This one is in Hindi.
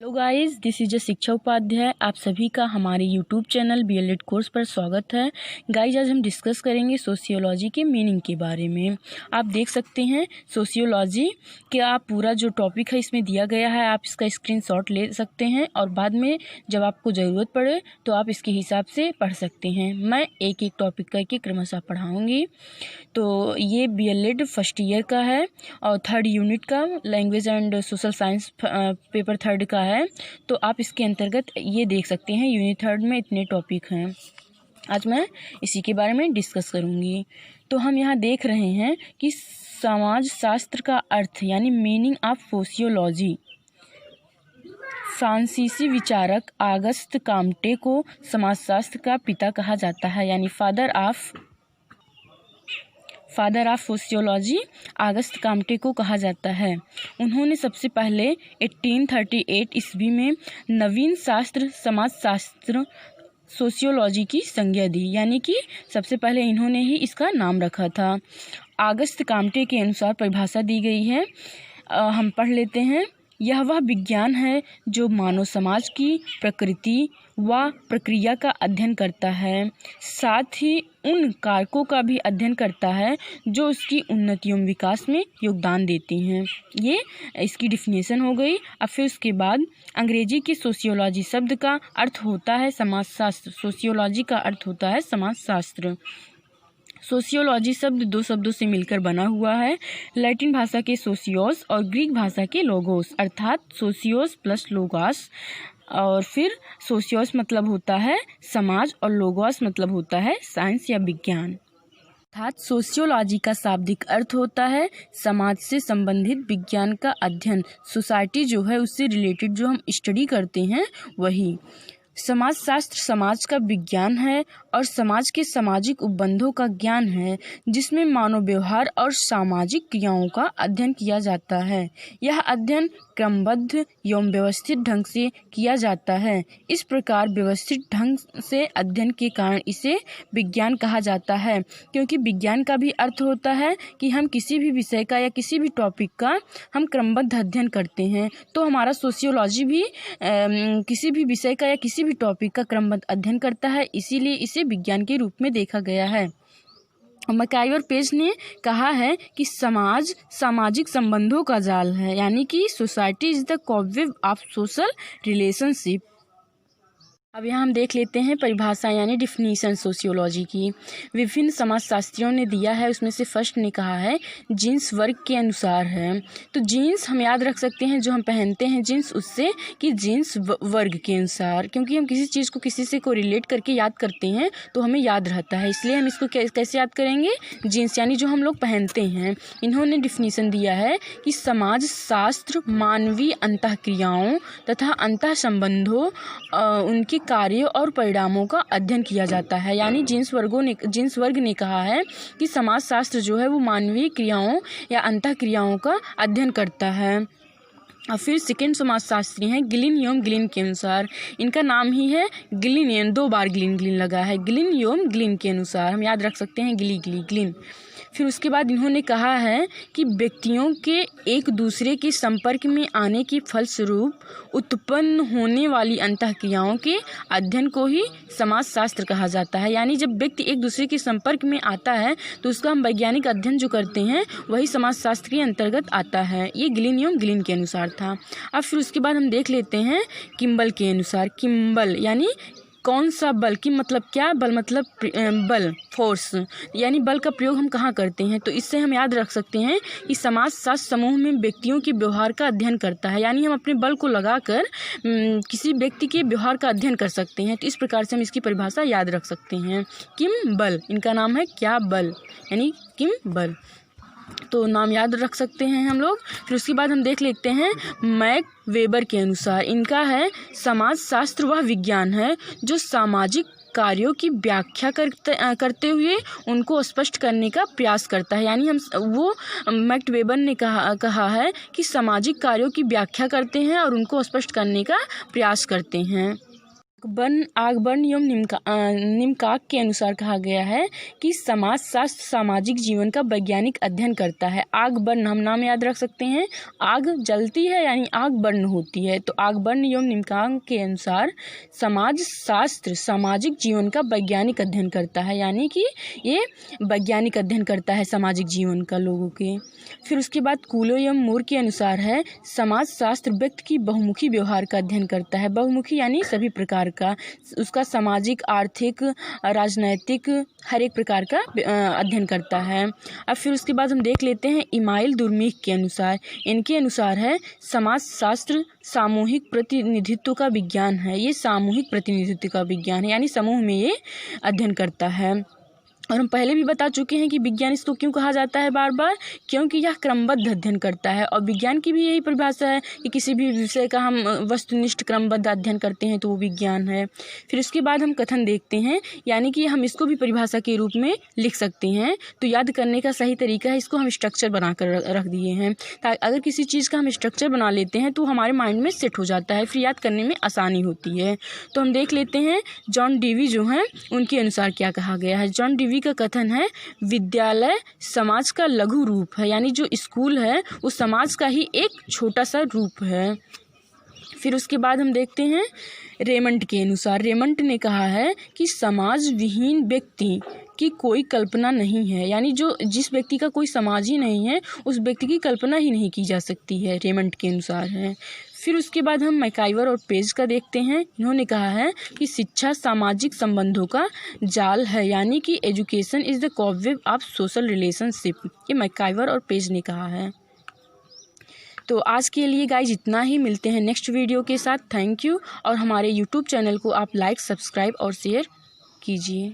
हेलो गाइस, दिस इज शिक्षा उपाध्याय। आप सभी का हमारे यूट्यूब चैनल बीएलएड कोर्स पर स्वागत है। गाइस, आज हम डिस्कस करेंगे सोशियोलॉजी के मीनिंग के बारे में। आप देख सकते हैं सोशियोलॉजी का पूरा जो टॉपिक है इसमें दिया गया है। आप इसका स्क्रीनशॉट ले सकते हैं और बाद में जब आपको ज़रूरत पड़े तो आप इसके हिसाब से पढ़ सकते हैं। मैं एक एक टॉपिक करके क्रमशः पढ़ाऊँगी। तो ये बीएलएड फर्स्ट ईयर का है और थर्ड यूनिट का language and social science paper third का है। तो आप इसके अंतर्गत ये देख सकते हैं यूनिट थर्ड में इतने टॉपिक हैं। आज मैं इसी के बारे में डिस्कस करूँगी। तो हम यहाँ देख रहे हैं कि समाज शास्त्र का अर्थ यानी मीनिंग ऑफ सोशियोलॉजी। फ्रांसीसी विचारक ऑगस्ट काम्टे को समाजशास्त्र का पिता कहा जाता है, यानी father of sociology Auguste Comte को कहा जाता है। उन्होंने सबसे पहले 1838 ईस्वी में नवीन शास्त्र समाजशास्त्र सोशियोलॉजी की संज्ञा दी, यानी कि सबसे पहले इन्होंने ही इसका नाम रखा था। ऑगस्ट काम्टे के अनुसार परिभाषा दी गई है, हम पढ़ लेते हैं। यह वह विज्ञान है जो मानव समाज की प्रकृति व प्रक्रिया का अध्ययन करता है, साथ ही उन कारकों का भी अध्ययन करता है जो उसकी उन्नति एवं विकास में योगदान देते हैं। ये इसकी डिफिनेशन हो गई। अब फिर उसके बाद अंग्रेजी के सोशियोलॉजी शब्द का अर्थ होता है समाजशास्त्र। सोशियोलॉजी का अर्थ होता है समाजशास्त्र। सोशियोलॉजी शब्द दो शब्दों से मिलकर बना हुआ है, लैटिन भाषा के सोशियोस और ग्रीक भाषा के लोगोस, अर्थात सोशियोस प्लस लोगोस। और फिर सोशियोस मतलब होता है समाज और लोगोस मतलब होता है साइंस या विज्ञान। अर्थात सोशियोलॉजी का शाब्दिक अर्थ होता है समाज से संबंधित विज्ञान का अध्ययन। सोसाइटी जो है उससे रिलेटेड जो हम स्टडी करते हैं वही। समाजशास्त्र समाज का विज्ञान है और समाज के सामाजिक उपबंधों का ज्ञान है, जिसमें मानव व्यवहार और सामाजिक क्रियाओं का अध्ययन किया जाता है। यह अध्ययन क्रमबद्ध एवं व्यवस्थित ढंग से किया जाता है। इस प्रकार व्यवस्थित ढंग से अध्ययन के कारण इसे विज्ञान कहा जाता है, क्योंकि विज्ञान का भी अर्थ होता है कि हम किसी भी विषय का या किसी भी टॉपिक का हम क्रमबद्ध अध्ययन करते हैं। तो हमारा सोशियोलॉजी भी किसी भी विषय का या किसी भी टॉपिक का क्रमबद्ध अध्ययन करता है, इसीलिए इसे विज्ञान के रूप में देखा गया है। मैकआइवर पेज ने कहा है कि समाज सामाजिक संबंधों का जाल है, यानी कि society is the cobweb of social relationship. अब यहाँ हम देख लेते हैं परिभाषा यानी डिफिनीशन सोशियोलॉजी की। विभिन्न समाजशास्त्रियों ने दिया है, उसमें से फर्स्ट ने कहा है जीन्स वर्ग के अनुसार है। तो जीन्स हम याद रख सकते हैं, जो हम पहनते हैं जीन्स, उससे कि जीन्स वर्ग के अनुसार, क्योंकि हम किसी चीज़ को किसी से को रिलेट करके याद करते हैं तो हमें याद रहता है, इसलिए हम इसको कैसे याद करेंगे, जीन्स यानी जो हम लोग पहनते हैं। इन्होंने डिफिनीशन दिया है कि समाज शास्त्र मानवीय अंतःक्रियाओं तथा अंतः संबंधों उनके कार्यों और परिणामों का अध्ययन किया जाता है। यानी जीन्स वर्ग ने कहा है कि समाज शास्त्र जो है वो मानवीय क्रियाओं या अंतः क्रियाओं का अध्ययन करता है। और फिर सेकेंड समाजशास्त्री हैं गिलिन एवं गिलिन के अनुसार। इनका नाम ही है गिलिन एवं 2 बार गिलिन लगा है। गिलिन एवं गिलिन के अनुसार हम याद रख सकते हैं गिलिन। फिर उसके बाद इन्होंने कहा है कि व्यक्तियों के एक दूसरे के संपर्क में आने के फलस्वरूप उत्पन्न होने वाली अंतःक्रियाओं के अध्ययन को ही समाजशास्त्र कहा जाता है। यानी जब व्यक्ति एक दूसरे के संपर्क में आता है तो उसका हम वैज्ञानिक अध्ययन जो करते हैं वही समाजशास्त्र के अंतर्गत आता है। ये गिलिन एवं गिलिन के अनुसार था। अब फिर उसके बाद हम देख लेते हैं किम्बल के अनुसार। किम्बल यानी कौन सा बल, की मतलब क्या, बल मतलब बल, फोर्स, यानी बल का प्रयोग हम कहाँ करते हैं। तो इससे हम याद रख सकते हैं कि समाजशास्त्र समूह में व्यक्तियों के व्यवहार का अध्ययन करता है, यानी हम अपने बल को लगाकर किसी व्यक्ति के व्यवहार का अध्ययन कर सकते हैं। तो इस प्रकार से हम इसकी परिभाषा याद रख सकते हैं। किम बल, इनका नाम है क्या बल, यानी किम बल, तो नाम याद रख सकते हैं हम लोग। फिर उसके बाद हम देख लेते हैं मैक वेबर के अनुसार। इनका है समाजशास्त्र वह विज्ञान है जो सामाजिक कार्यों की व्याख्या करते हुए उनको स्पष्ट करने का प्रयास करता है। यानी मैक वेबर ने कहा है कि सामाजिक कार्यों की व्याख्या करते हैं और उनको स्पष्ट करने का प्रयास करते हैं। आगबर्न एवं निम्काक के अनुसार कहा गया है कि समाज शास्त्र सामाजिक जीवन का वैज्ञानिक अध्ययन करता है। आगबर्न हम नाम याद रख सकते हैं, आग जलती है यानी आग बर्न होती है। तो आगबर्न एवं निम्काक के अनुसार समाज शास्त्र सामाजिक जीवन का वैज्ञानिक अध्ययन करता है, यानी कि ये वैज्ञानिक अध्ययन करता है सामाजिक जीवन का लोगों के। फिर उसके बाद कूलो एवं मूर के अनुसार है समाज शास्त्र व्यक्ति की बहुमुखी व्यवहार का अध्ययन करता है। बहुमुखी यानी सभी प्रकार का, उसका सामाजिक, आर्थिक, राजनैतिक हर एक प्रकार का अध्ययन करता है। अब फिर उसके बाद हम देख लेते हैं इमाइल दुर्मीक के अनुसार। इनके अनुसार है समाज शास्त्र सामूहिक प्रतिनिधित्व का विज्ञान है। ये सामूहिक प्रतिनिधित्व का विज्ञान है, यानी समूह में ये अध्ययन करता है। और हम पहले भी बता चुके हैं कि विज्ञान इसको क्यों कहा जाता है बार बार, क्योंकि यह क्रमबद्ध अध्ययन करता है। और विज्ञान की भी यही परिभाषा है कि किसी भी विषय का हम वस्तुनिष्ठ क्रमबद्ध अध्ययन करते हैं तो वो विज्ञान है। फिर उसके बाद हम कथन देखते हैं, यानी कि हम इसको भी परिभाषा के रूप में लिख सकते हैं। तो याद करने का सही तरीका है, इसको हम स्ट्रक्चर बनाकर रख दिए हैं, ताकि अगर किसी चीज़ का हम स्ट्रक्चर बना लेते हैं तो हमारे माइंड में सेट हो जाता है, फिर याद करने में आसानी होती है। तो हम देख लेते हैं जॉन डीवी जो हैं उनके अनुसार क्या कहा गया है। जॉन डीवी का कथन है, विद्यालय समाज का लघु रूप है, यानी जो स्कूल है वो समाज का ही एक छोटा सा रूप है। फिर उसके बाद हम देखते हैं रेमंड के अनुसार। रेमंड ने कहा है कि समाज विहीन व्यक्ति की कोई कल्पना नहीं है, यानी जिस व्यक्ति का कोई समाज ही नहीं है उस व्यक्ति की कल्पना ही नहीं की जा सकती है, रेमंड के अनुसार है। फिर उसके बाद हम मैकाइवर और पेज का देखते हैं। इन्होंने कहा है कि शिक्षा सामाजिक संबंधों का जाल है, यानी कि education is the cobweb of social relationship. ये मैकाइवर और पेज ने कहा है। तो आज के लिए गाइज इतना ही, मिलते हैं नेक्स्ट वीडियो के साथ। Thank you. और हमारे यूट्यूब चैनल को आप लाइक, सब्सक्राइब और शेयर कीजिए।